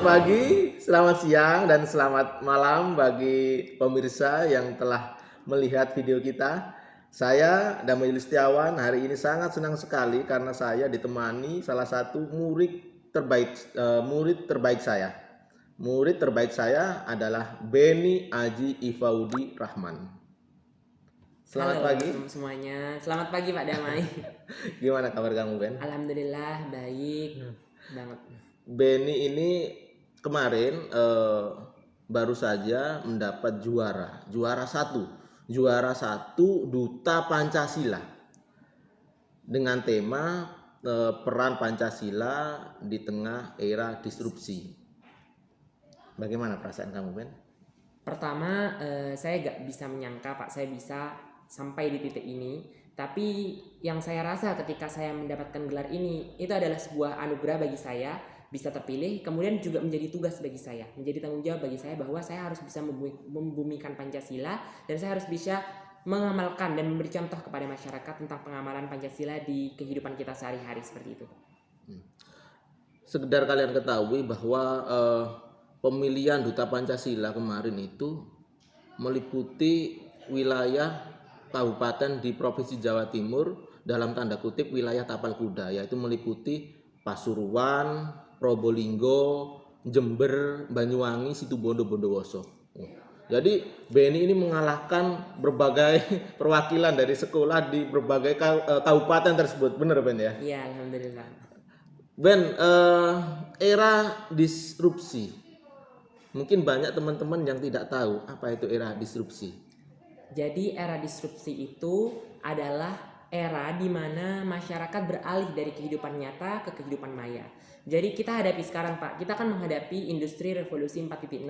pagi, selamat siang, dan selamat malam bagi pemirsa yang telah melihat video kita. Saya Damai Listiawan hari ini sangat senang sekali karena saya ditemani salah satu murid terbaik saya. Murid terbaik saya adalah Beni Aji Ifaudi Rahman. Selamat Halo pagi. semuanya, selamat pagi Pak Damai. Gimana kabar kamu, Ben? Alhamdulillah baik banget. Beni ini kemarin baru saja mendapat juara satu Duta Pancasila dengan tema peran Pancasila di tengah era disrupsi. Bagaimana perasaan kamu, Ben? Pertama, saya gak bisa menyangka Pak saya bisa sampai di titik ini. Tapi yang saya rasa ketika saya mendapatkan gelar ini itu adalah sebuah anugerah bagi saya bisa terpilih, kemudian juga menjadi tugas bagi saya, menjadi tanggung jawab bagi saya bahwa saya harus bisa membumikan Pancasila dan saya harus bisa mengamalkan dan memberi contoh kepada masyarakat tentang pengamalan Pancasila di kehidupan kita sehari-hari seperti itu. Sekedar kalian ketahui bahwa pemilihan Duta Pancasila kemarin itu meliputi wilayah kabupaten di Provinsi Jawa Timur dalam tanda kutip wilayah tapal kuda, yaitu meliputi Pasuruan, Probolinggo, Jember, Banyuwangi, Situbondo, Bondowoso. Jadi Beni ini mengalahkan berbagai perwakilan dari sekolah di berbagai kabupaten tersebut, benar Ben ya? Iya, alhamdulillah. Ben, era disrupsi, mungkin banyak teman-teman yang tidak tahu apa itu era disrupsi. Jadi era disrupsi itu adalah era di mana masyarakat beralih dari kehidupan nyata ke kehidupan maya. Jadi kita hadapi sekarang Pak, kita akan menghadapi industri revolusi 4.0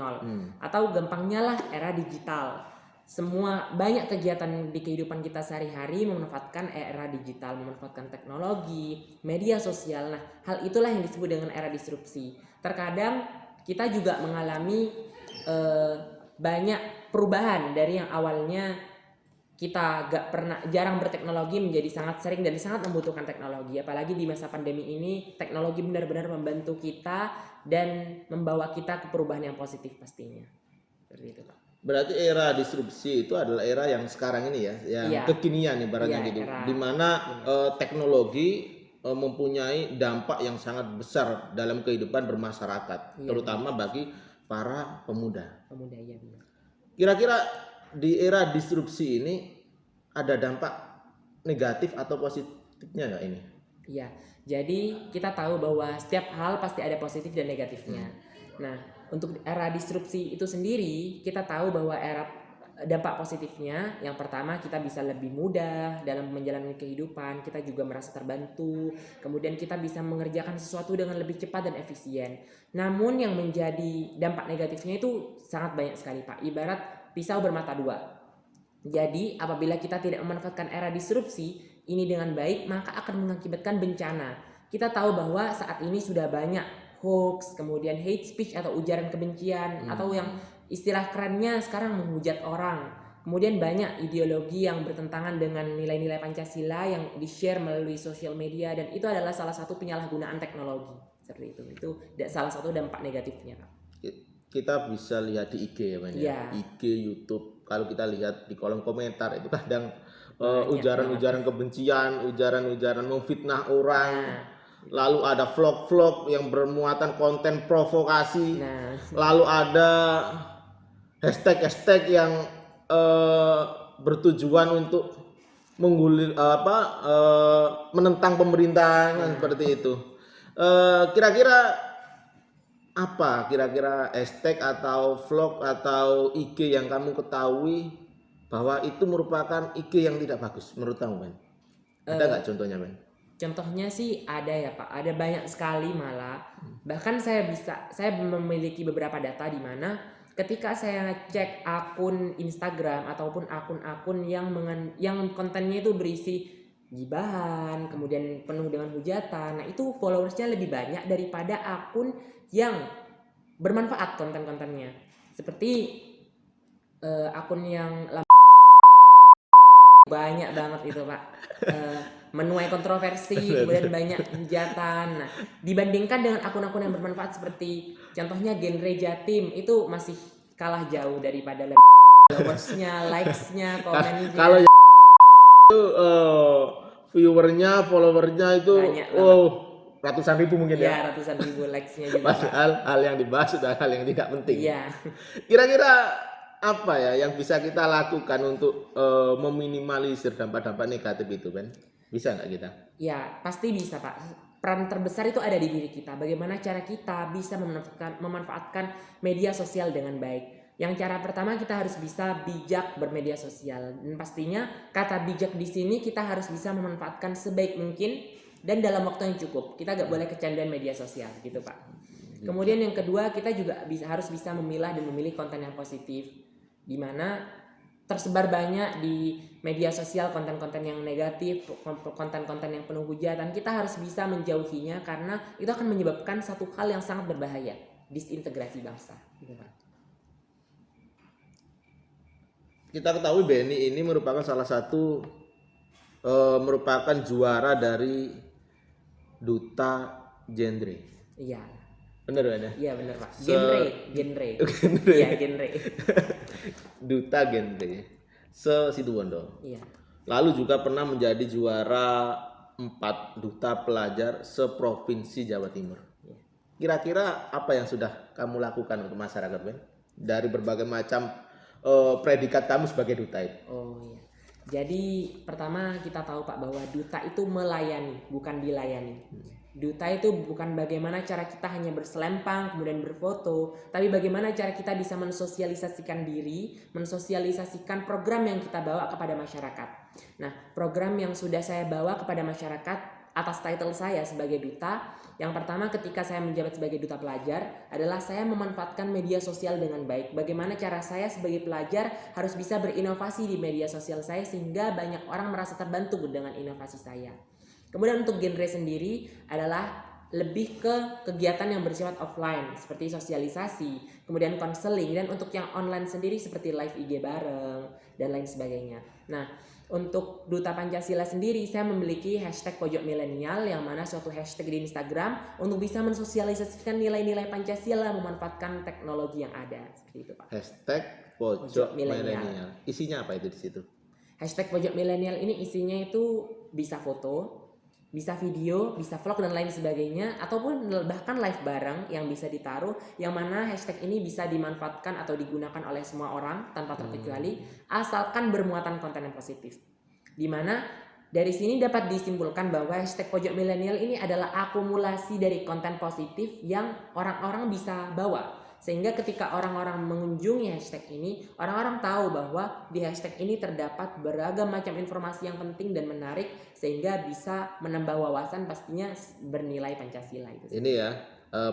atau gampangnya lah era digital. Semua banyak kegiatan di kehidupan kita sehari-hari memanfaatkan era digital, memanfaatkan teknologi, media sosial. Nah, hal itulah yang disebut dengan era disrupsi. Terkadang kita juga mengalami banyak perubahan dari yang awalnya kita jarang berteknologi menjadi sangat sering dan sangat membutuhkan teknologi. Apalagi di masa pandemi ini teknologi benar-benar membantu kita dan membawa kita ke perubahan yang positif pastinya. Seperti itu Pak. Berarti era disrupsi itu adalah era yang sekarang ini ya, yang kekinian ibaratnya gitu, di mana teknologi mempunyai dampak yang sangat besar dalam kehidupan bermasyarakat, terutama bagi para pemuda. Iya benar. Kira-kira di era disrupsi ini ada dampak negatif atau positifnya nggak ini? Iya, jadi kita tahu bahwa setiap hal pasti ada positif dan negatifnya. Nah, untuk era disrupsi itu sendiri, kita tahu bahwa dampak positifnya, yang pertama kita bisa lebih mudah dalam menjalani kehidupan, kita juga merasa terbantu, kemudian kita bisa mengerjakan sesuatu dengan lebih cepat dan efisien. Namun yang menjadi dampak negatifnya itu sangat banyak sekali Pak, ibarat pisau bermata dua. Jadi apabila kita tidak memanfaatkan era disrupsi ini dengan baik, maka akan mengakibatkan bencana. Kita tahu bahwa saat ini sudah banyak hoax, kemudian hate speech atau ujaran kebencian, atau yang istilah kerennya sekarang menghujat orang. Kemudian banyak ideologi yang bertentangan dengan nilai-nilai Pancasila yang di-share melalui sosial media, dan itu adalah salah satu penyalahgunaan teknologi. Seperti itu salah satu dampak negatifnya Pak. Kita bisa lihat di IG ya Bang ya. IG, YouTube. Kalau kita lihat di kolom komentar itu kadang ujaran-ujaran kebencian, ujaran-ujaran memfitnah orang. Lalu ada vlog-vlog yang bermuatan konten provokasi. Lalu ada hashtag-hashtag yang bertujuan untuk menentang pemerintahan seperti itu. Kira-kira hashtag atau vlog atau IG yang kamu ketahui bahwa itu merupakan IG yang tidak bagus menurut kamu, Ben? Ada nggak contohnya, Ben? Contohnya sih ada ya Pak, ada banyak sekali malah. Bahkan saya memiliki beberapa data di mana ketika saya cek akun Instagram ataupun akun-akun yang kontennya itu berisi gibahan, kemudian penuh dengan hujatan. Nah, itu followersnya lebih banyak daripada akun yang bermanfaat konten-kontennya. Seperti akun yang banyak banget itu Pak. Menuai kontroversi, kemudian banyak hujatan. Nah, dibandingkan dengan akun-akun yang bermanfaat seperti contohnya genre Jatim itu masih kalah jauh daripada followers-nya, likes-nya, Kalau komennya. itu viewernya, followernya itu Banyak banget. ratusan ribu mungkin ya. Ya, ratusan ribu likes-nya juga Pak. Padahal hal yang dibahas sudah hal yang tidak penting. Iya. Kira-kira apa ya yang bisa kita lakukan untuk meminimalisir dampak-dampak negatif itu, Ben? Bisa nggak kita? Ya, pasti bisa, Pak. Peran terbesar itu ada di diri kita. Bagaimana cara kita bisa memanfaatkan media sosial dengan baik. Yang cara pertama kita harus bisa bijak bermedia sosial. Dan pastinya kata bijak di sini kita harus bisa memanfaatkan sebaik mungkin dan dalam waktu yang cukup. Kita nggak boleh kecanduan media sosial, gitu, Pak. Kemudian yang kedua kita juga harus bisa memilah dan memilih konten yang positif. Di mana tersebar banyak di media sosial konten-konten yang negatif, konten-konten yang penuh hujatan. Kita harus bisa menjauhinya karena itu akan menyebabkan satu hal yang sangat berbahaya, disintegrasi bangsa. Gitu, Pak. Kita ketahui Benny ini merupakan salah satu merupakan juara dari Duta Genre. Iya. Bener kan ya? Iya bener Pak. Genre. Genre. Iya genre. Duta Genre Situbondo. Iya. Lalu juga pernah menjadi juara 4 duta pelajar seprovinsi Jawa Timur. Iya. Kira-kira apa yang sudah kamu lakukan untuk masyarakat, Ben? Dari berbagai macam predikat kamu sebagai duta itu. Oh iya. Jadi pertama kita tahu Pak bahwa duta itu melayani, bukan dilayani. Duta itu bukan bagaimana cara kita hanya berselempang kemudian berfoto, tapi bagaimana cara kita bisa mensosialisasikan diri, mensosialisasikan program yang kita bawa kepada masyarakat. Nah, program yang sudah saya bawa kepada masyarakat atas title saya sebagai duta, yang pertama ketika saya menjabat sebagai duta pelajar adalah saya memanfaatkan media sosial dengan baik. Bagaimana cara saya sebagai pelajar harus bisa berinovasi di media sosial saya sehingga banyak orang merasa terbantu dengan inovasi saya. Kemudian untuk genre sendiri adalah lebih ke kegiatan yang bersifat offline seperti sosialisasi, kemudian konseling, dan untuk yang online sendiri seperti live IG bareng dan lain sebagainya. Nah, untuk Duta Pancasila sendiri saya memiliki hashtag pojok milenial yang mana suatu hashtag di Instagram untuk bisa mensosialisasikan nilai-nilai Pancasila memanfaatkan teknologi yang ada seperti itu Pak. Hashtag pojok milenial. Isinya apa itu di situ? Hashtag pojok milenial ini isinya itu bisa foto, bisa video, bisa vlog dan lain sebagainya, ataupun bahkan live bareng yang bisa ditaruh, yang mana hashtag ini bisa dimanfaatkan atau digunakan oleh semua orang tanpa terkecuali asalkan bermuatan konten yang positif. Dimana dari sini dapat disimpulkan bahwa hashtag pojok milenial ini adalah akumulasi dari konten positif yang orang-orang bisa bawa. Sehingga ketika orang-orang mengunjungi hashtag ini, orang-orang tahu bahwa di hashtag ini terdapat beragam macam informasi yang penting dan menarik sehingga bisa menambah wawasan pastinya bernilai Pancasila itu. Ini ya,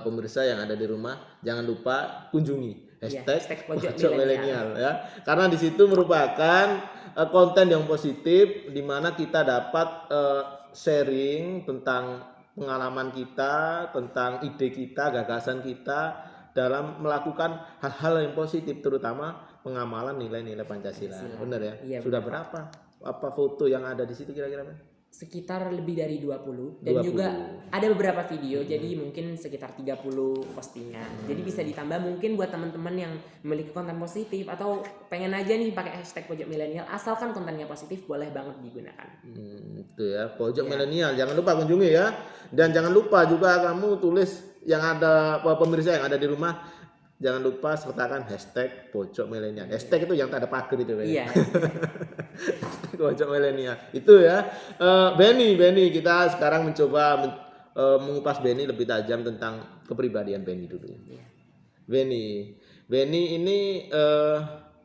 pemirsa yang ada di rumah, jangan lupa kunjungi hashtag pojok milenial ya. Karena di situ merupakan konten yang positif di mana kita dapat sharing tentang pengalaman kita, tentang ide kita, gagasan kita dalam melakukan hal-hal yang positif, terutama pengamalan nilai-nilai Pancasila. Benar ya? Iya, sudah berapa? Apa foto yang ada di situ kira-kira? Sekitar lebih dari 20 dan 20. Juga ada beberapa video jadi mungkin sekitar 30 postingan. Jadi bisa ditambah mungkin buat teman-teman yang memiliki konten positif atau pengen aja nih pakai hashtag pojok milenial, asalkan kontennya positif boleh banget digunakan. Itu ya, pojok milenial. Jangan lupa kunjungi ya. Dan jangan lupa juga kamu tulis yang ada pemirsa yang ada di rumah, jangan lupa sertakan hashtag pojok milenial. Hashtag itu yang tak ada pagar itu. Iya. Pojok milenial itu ya. Benny, kita sekarang mencoba mengupas Benny lebih tajam tentang kepribadian Benny dulu. Iya. Benny ini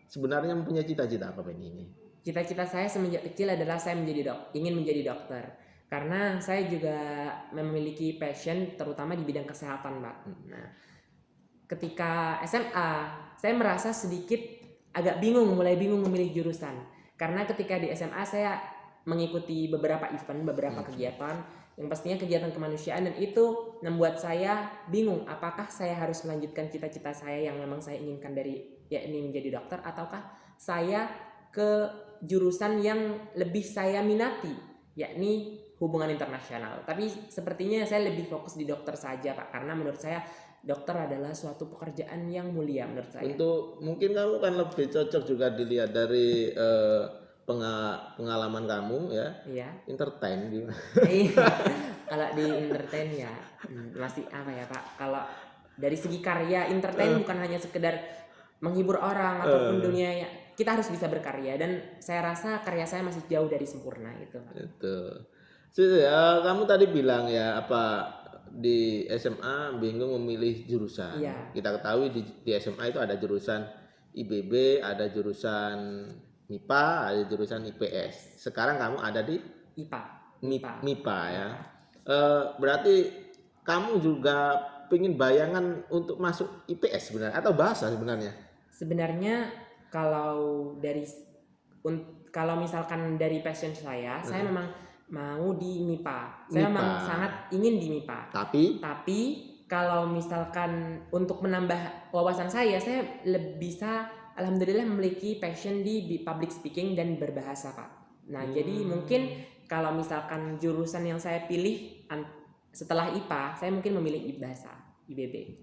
sebenarnya mempunyai cita-cita apa Benny ini? Cita-cita saya semenjak kecil adalah saya ingin menjadi dokter. Karena saya juga memiliki passion terutama di bidang kesehatan, Pak. Nah, ketika SMA, saya merasa sedikit mulai bingung memilih jurusan. Karena ketika di SMA saya mengikuti beberapa event, beberapa kegiatan, yang pastinya kegiatan kemanusiaan, dan itu membuat saya bingung apakah saya harus melanjutkan cita-cita saya yang memang saya inginkan yakni menjadi dokter, ataukah saya ke jurusan yang lebih saya minati, yakni hubungan internasional. Tapi sepertinya saya lebih fokus di dokter saja, Pak, karena menurut saya dokter adalah suatu pekerjaan yang mulia menurut saya. Untuk mungkin kamu kan lebih cocok juga dilihat dari pengalaman kamu ya. Iya. Entertain gimana? Kalau di entertain ya masih apa ya, Pak? Kalau dari segi karya entertain bukan hanya sekedar menghibur orang ataupun dunia, kita harus bisa berkarya, dan saya rasa karya saya masih jauh dari sempurna gitu, Pak. Itu. Kamu tadi bilang ya apa di SMA bingung memilih jurusan. Iya. Kita ketahui di SMA itu ada jurusan IBB, ada jurusan MIPA, ada jurusan IPS. Sekarang kamu ada di IPA. MIPA ya. Berarti kamu juga pengen bayangan untuk masuk IPS sebenarnya atau bahasa sebenarnya? Sebenarnya kalau misalkan dari passion saya memang mau di MIPA. Saya memang sangat ingin di MIPA. Tapi kalau misalkan untuk menambah wawasan saya bisa alhamdulillah memiliki passion di public speaking dan berbahasa, Pak. Nah, jadi mungkin kalau misalkan jurusan yang saya pilih setelah IPA, saya mungkin memilih bahasa IBB.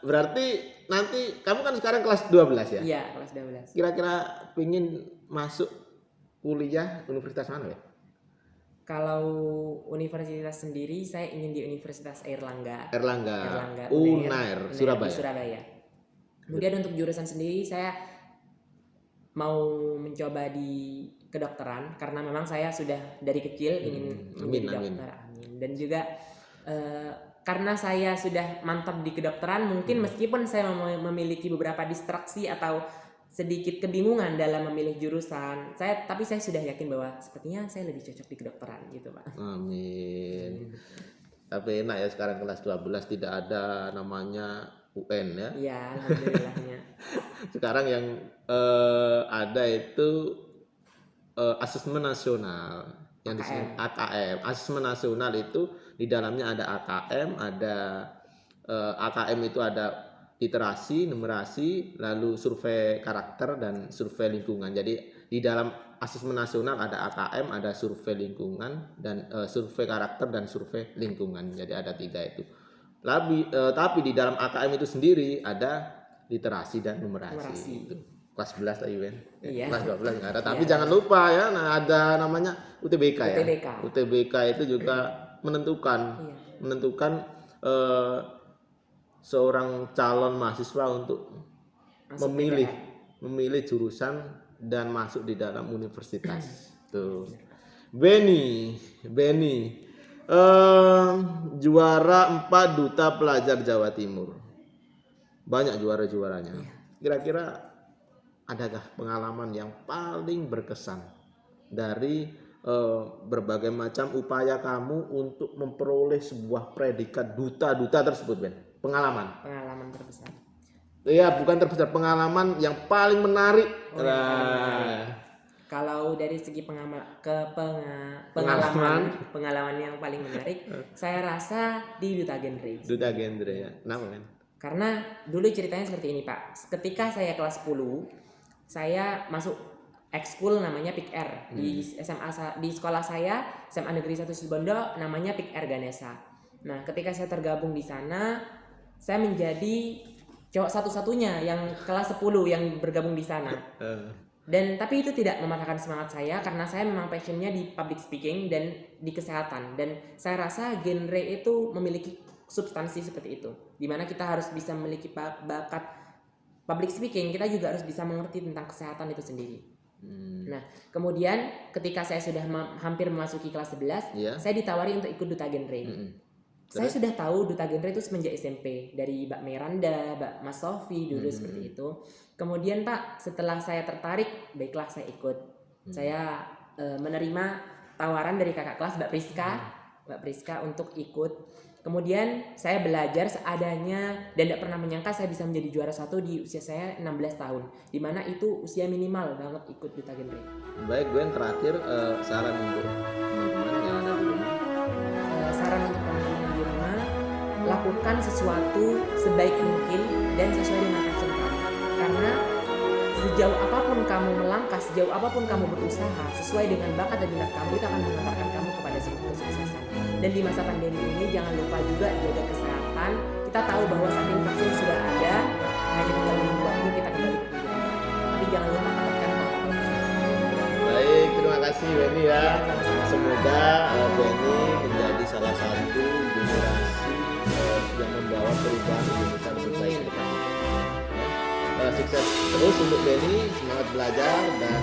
Berarti nanti kamu kan sekarang kelas 12 ya? Iya, kelas 12. Kira-kira pengen masuk kuliah universitas mana ya? Kalau universitas sendiri saya ingin di Universitas Airlangga. UNAIR, Surabaya. Di Surabaya. Kemudian untuk jurusan sendiri saya mau mencoba di kedokteran karena memang saya sudah dari kecil ingin menjadi dokter. Amin. Dan juga karena saya sudah mantap di kedokteran, mungkin meskipun saya memiliki beberapa distraksi atau sedikit kebingungan dalam memilih jurusan, tapi saya sudah yakin bahwa sepertinya saya lebih cocok di kedokteran gitu, Pak. Amin. Tapi enak ya sekarang kelas 12 tidak ada namanya UN ya. Iya, alhamdulillahnya. Sekarang yang ada itu asesmen nasional yang disebut AKM. Asesmen nasional itu di dalamnya ada AKM, ada AKM itu ada literasi, numerasi, lalu survei karakter dan survei lingkungan. Jadi di dalam asesmen nasional ada AKM, ada survei lingkungan dan survei karakter dan survei lingkungan. Jadi ada 3 itu. Tapi di dalam AKM itu sendiri ada literasi dan numerasi. Itu. Kelas 11 tadi Ben. Iya. Kelas 12 nggak ada. Tapi jangan lupa ya, ada namanya UTBK ya. UTBK itu juga menentukan seorang calon mahasiswa untuk memilih jurusan dan masuk di dalam universitas. Tuh. Benny, juara 4 Duta Pelajar Jawa Timur. Banyak juaranya. Kira-kira adakah pengalaman yang paling berkesan dari berbagai macam upaya kamu untuk memperoleh sebuah predikat duta tersebut, Ben? Pengalaman terbesar. Iya, bukan terbesar, pengalaman yang paling menarik. Kalau dari segi pengalaman yang paling menarik, saya rasa di Duta Genre. Duta Genre ya. Kenapa, Ben? Karena dulu ceritanya seperti ini, Pak. Ketika saya kelas 10, saya masuk ekskul namanya PIKR di SMA di sekolah saya, SMA Negeri 1 Situbondo, namanya PIKR Ganesha. Nah, ketika saya tergabung di sana, saya menjadi cowok satu-satunya yang kelas 10 yang bergabung di sana. Tapi itu tidak mematahkan semangat saya karena saya memang passionnya di public speaking dan di kesehatan, dan saya rasa genre itu memiliki substansi seperti itu, dimana kita harus bisa memiliki bakat public speaking, kita juga harus bisa mengerti tentang kesehatan itu sendiri. Nah, kemudian ketika saya sudah hampir memasuki kelas 11, saya ditawari untuk ikut Duta Genre. Saya sudah tahu Duta Genre itu semenjak SMP, dari Mbak Miranda, Mbak Mas Sofi dulu seperti itu. Kemudian Pak, setelah saya tertarik, baiklah saya ikut. Saya menerima tawaran dari kakak kelas Mbak Priska untuk ikut. Kemudian saya belajar seadanya dan tidak pernah menyangka saya bisa menjadi juara 1 di usia saya 16 tahun. Dimana itu usia minimal banget ikut Duta Genre. Baik, Gwen, terakhir saran untuk teman-teman yang ada di rumah. Saran untuk teman-teman di rumah, lakukan sesuatu sebaik mungkin dan sesuai dengan passion kamu. Karena sejauh apapun apapun kamu melangkah, sejauh apapun kamu berusaha, sesuai dengan bakat dan minat kamu, itu akan mengantarkan kamu kepada sebuah kesuksesan. Dan di masa pandemi ini jangan lupa juga jaga kesehatan. Kita tahu bahwa saat ini vaksin sudah ada, hanya tinggal menunggu waktu kita kembali ke kehidupan. Tapi jangan lupa tekankan protokol kesehatan. Baik, terima kasih Benny ya. Semoga Benny menjadi salah satu generasi yang membawa perubahan Indonesia lebih baik ke depan. Sukses terus untuk Benny, semangat belajar dan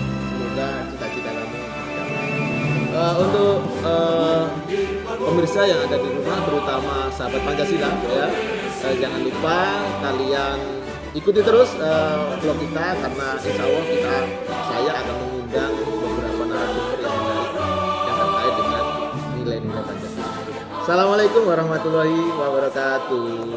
semoga cita-cita kamu tercapai. Untuk pemirsa yang ada di rumah, terutama sahabat Pancasila ya, jangan lupa kalian ikuti terus vlog kita, karena insya Allah saya akan mengundang beberapa narasumber yang menarik yang terkait dengan nilai-nilai Pancasila. Assalamualaikum warahmatullahi wabarakatuh.